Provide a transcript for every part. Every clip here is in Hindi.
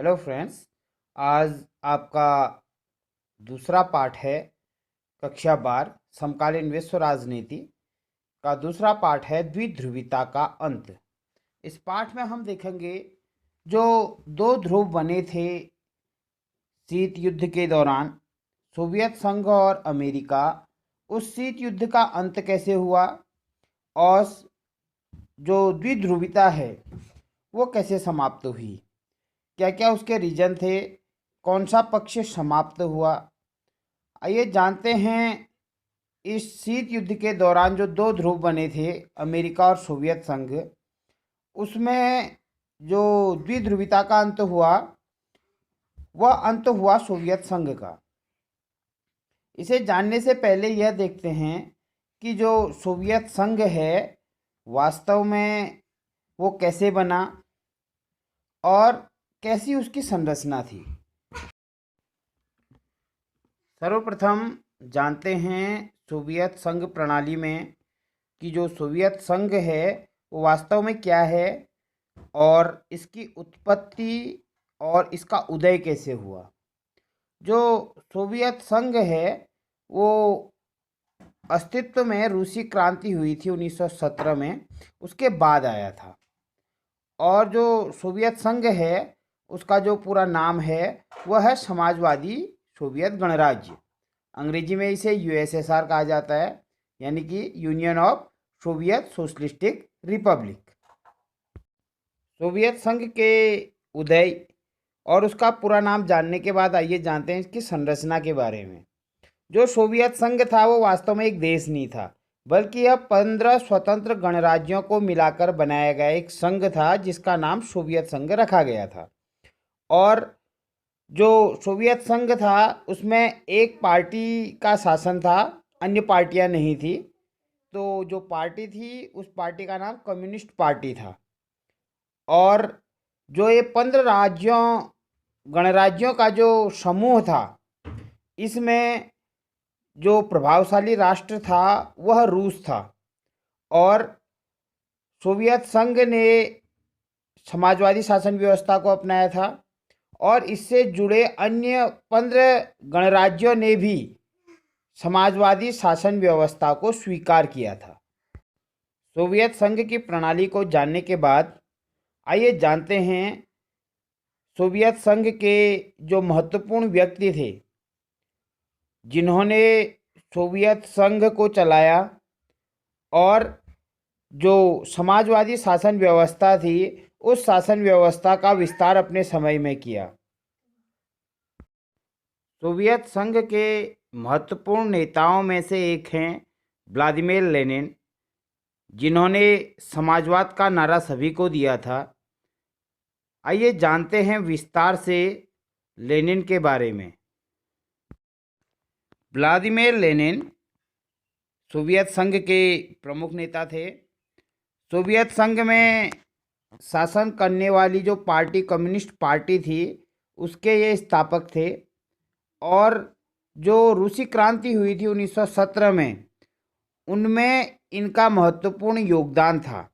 Hello friends. आज आपका दूसरा पाठ है कक्षा 12 समकालीन विश्व राजनीति का दूसरा पाठ है द्विध्रुवीता का अंत। इस पाठ में हम देखेंगे जो दो ध्रुव बने थे शीत युद्ध के दौरान, सोवियत संघ और अमेरिका, उस शीत युद्ध का अंत कैसे हुआ और जो द्विध्रुवीता है वो कैसे समाप्त हुई, क्या क्या उसके रीजन थे, कौन सा पक्ष समाप्त हुआ। आइए जानते हैं इस शीत युद्ध के दौरान जो दो ध्रुव बने थे अमेरिका और सोवियत संघ, उसमें जो द्विध्रुवीता का अंत हुआ वह अंत हुआ सोवियत संघ का। इसे जानने से पहले यह देखते हैं कि जो सोवियत संघ है वास्तव में वो कैसे बना और कैसी उसकी संरचना थी। सर्वप्रथम जानते हैं सोवियत संघ प्रणाली में कि जो सोवियत संघ है वो वास्तव में क्या है और इसकी उत्पत्ति और इसका उदय कैसे हुआ। जो सोवियत संघ है वो अस्तित्व में रूसी क्रांति हुई थी 1917 में, उसके बाद आया था। और जो सोवियत संघ है उसका जो पूरा नाम है वह है समाजवादी सोवियत गणराज्य। अंग्रेजी में इसे यूएसएसआर कहा जाता है, यानी कि union of Soviet socialistic Republic. Soviet संघ के उदय और उसका पूरा नाम जानने के बाद आइए जानते हैं इसकी संरचना के बारे में। जो सोवियत संघ था वो वास्तव में एक देश नहीं था, बल्कि यह 15 स्वतंत्र गणराज्यों को मिलाकर बनाया गया एक संघ था जिसका नाम सोवियत संघ रखा गया था। और जो सोवियत संघ था उसमें एक पार्टी का शासन था, अन्य पार्टियां नहीं थी। तो जो पार्टी थी उस पार्टी का नाम कम्युनिस्ट पार्टी था। और जो ये 15 गणराज्यों का जो समूह था, इसमें जो प्रभावशाली राष्ट्र था वह रूस था। और सोवियत संघ ने समाजवादी शासन व्यवस्था को अपनाया था और इससे जुड़े अन्य 15 गणराज्यों ने भी समाजवादी शासन व्यवस्था को स्वीकार किया था। सोवियत संघ की प्रणाली को जानने के बाद आइए जानते हैं सोवियत संघ के जो महत्वपूर्ण व्यक्ति थे जिन्होंने सोवियत संघ को चलाया और जो समाजवादी शासन व्यवस्था थी उस शासन व्यवस्था का विस्तार अपने समय में किया। सोवियत संघ के महत्वपूर्ण नेताओं में से एक हैं व्लादिमीर लेनिन, जिन्होंने समाजवाद का नारा सभी को दिया था। आइए जानते हैं विस्तार से लेनिन के बारे में। व्लादिमीर लेनिन सोवियत संघ के प्रमुख नेता थे। सोवियत संघ में शासन करने वाली जो पार्टी कम्युनिस्ट पार्टी थी उसके ये स्थापक थे। और जो रूसी क्रांति हुई थी 1917 में, उनमें इनका महत्वपूर्ण योगदान था।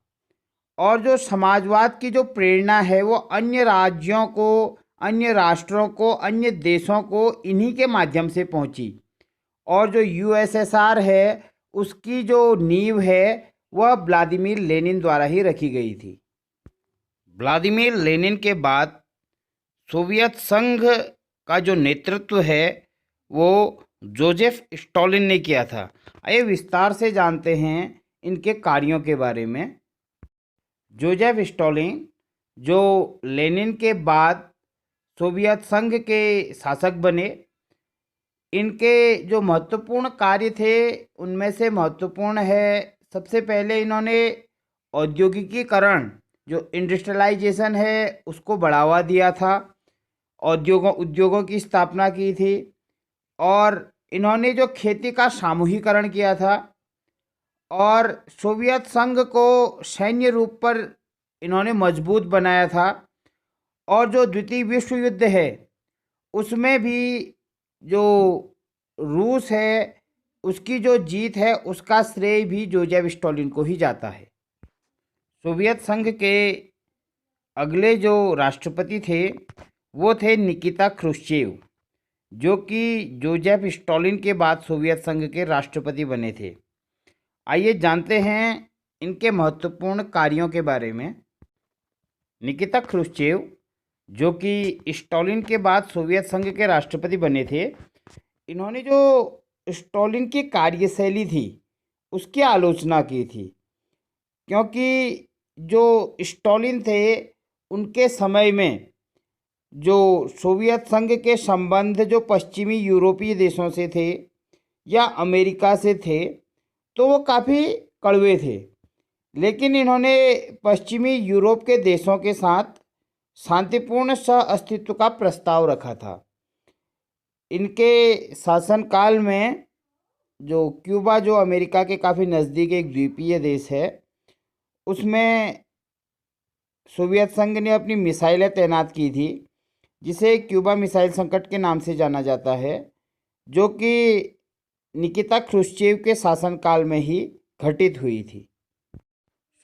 और जो समाजवाद की जो प्रेरणा है वो अन्य राज्यों को, अन्य राष्ट्रों को, अन्य देशों को इन्हीं के माध्यम से पहुंची। और जो यूएसएसआर है उसकी जो नींव है वह व्लादिमीर लेनिन द्वारा ही रखी गई थी। व्लादिमीर लेनिन के बाद सोवियत संघ का जो नेतृत्व है वो जोसेफ स्टालिन ने किया था। आइए विस्तार से जानते हैं इनके कार्यों के बारे में। जोसेफ स्टालिन जो लेनिन के बाद सोवियत संघ के शासक बने, इनके जो महत्वपूर्ण कार्य थे उनमें से महत्वपूर्ण है, सबसे पहले इन्होंने औद्योगिकीकरण, जो इंडस्ट्रियलाइजेशन है उसको बढ़ावा दिया था, उद्योगों की स्थापना की थी। और इन्होंने जो खेती का सामूहिकरण किया था और सोवियत संघ को सैन्य रूप पर इन्होंने मजबूत बनाया था। और जो द्वितीय विश्व युद्ध है उसमें भी जो रूस है उसकी जो जीत है उसका श्रेय भी जोसेफ स्टालिन को ही जाता है। सोवियत संघ के अगले जो राष्ट्रपति थे वो थे निकिता ख्रुश्चेव, जो कि जोसेफ स्टॉलिन के बाद सोवियत संघ के राष्ट्रपति बने थे। आइए जानते हैं इनके महत्वपूर्ण कार्यों के बारे में। निकिता ख्रुश्चेव, जो कि स्टॉलिन के बाद सोवियत संघ के राष्ट्रपति बने थे, इन्होंने जो स्टॉलिन की कार्यशैली थी उसकी आलोचना की थी, क्योंकि जो स्टॉलिन थे उनके समय में जो सोवियत संघ के संबंध जो पश्चिमी यूरोपीय देशों से थे या अमेरिका से थे तो वो काफ़ी कड़वे थे, लेकिन इन्होंने पश्चिमी यूरोप के देशों के साथ शांतिपूर्ण सह अस्तित्व का प्रस्ताव रखा था। इनके शासनकाल में जो क्यूबा, जो अमेरिका के काफ़ी नज़दीक एक द्वीपीय देश है, उसमें सोवियत संघ ने अपनी मिसाइलें तैनात की थी, जिसे क्यूबा मिसाइल संकट के नाम से जाना जाता है, जो कि निकिता ख्रुश्चेव के शासनकाल में ही घटित हुई थी।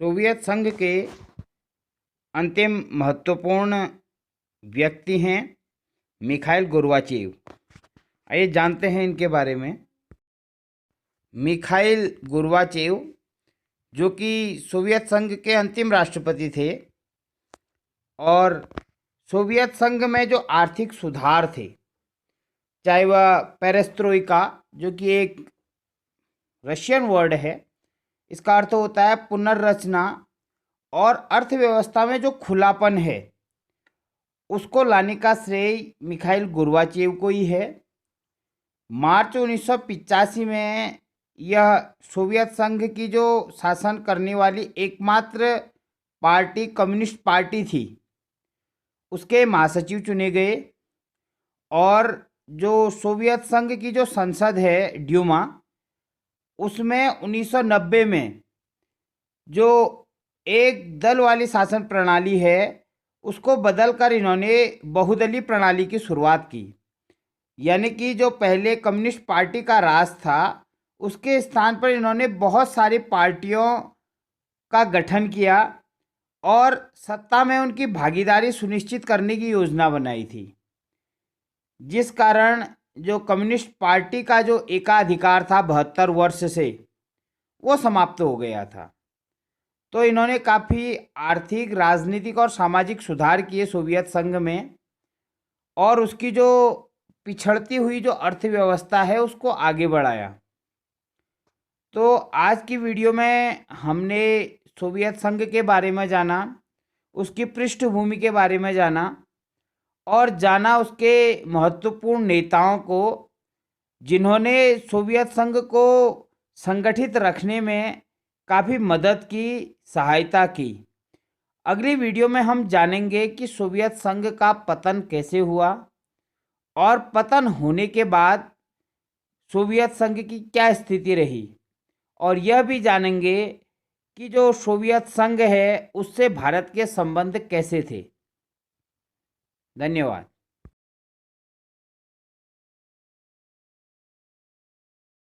सोवियत संघ के अंतिम महत्वपूर्ण व्यक्ति हैं मिखाइल गोर्बाचेव। आइए जानते हैं इनके बारे में। मिखाइल गोर्बाचेव, जो कि सोवियत संघ के अंतिम राष्ट्रपति थे और सोवियत संघ में जो आर्थिक सुधार थे, चाहे वह पेरेस्ट्रोइका, जो कि एक रशियन वर्ड है, इसका अर्थ होता है पुनर्रचना, और अर्थव्यवस्था में जो खुलापन है उसको लाने का श्रेय मिखाइल गोर्बाचेव को ही है। मार्च 1985 में यह सोवियत संघ की जो शासन करने वाली एकमात्र पार्टी कम्युनिस्ट पार्टी थी, उसके महासचिव चुने गए, और जो सोवियत संघ की जो संसद है ड्यूमा, उसमें 1990 में जो एक दल वाली शासन प्रणाली है उसको बदलकर इन्होंने बहुदलीय प्रणाली की शुरुआत की। यानी कि जो पहले कम्युनिस्ट पार्टी का राज था उसके स्थान पर इन्होंने बहुत सारी पार्टियों का गठन किया और सत्ता में उनकी भागीदारी सुनिश्चित करने की योजना बनाई थी, जिस कारण जो कम्युनिस्ट पार्टी का जो एकाधिकार था 72 वर्ष से, वो समाप्त हो गया था। तो इन्होंने काफ़ी आर्थिक, राजनीतिक और सामाजिक सुधार किए सोवियत संघ में, और उसकी जो पिछड़ती हुई जो अर्थव्यवस्था है उसको आगे बढ़ाया। तो आज की वीडियो में हमने सोवियत संघ के बारे में जाना, उसकी पृष्ठभूमि के बारे में जाना, और जाना उसके महत्वपूर्ण नेताओं को जिन्होंने सोवियत संघ को संगठित रखने में काफ़ी मदद की, सहायता की। अगली वीडियो में हम जानेंगे कि सोवियत संघ का पतन कैसे हुआ और पतन होने के बाद सोवियत संघ की क्या स्थिति रही, और यह भी जानेंगे कि जो सोवियत संघ है उससे भारत के संबंध कैसे थे। धन्यवाद।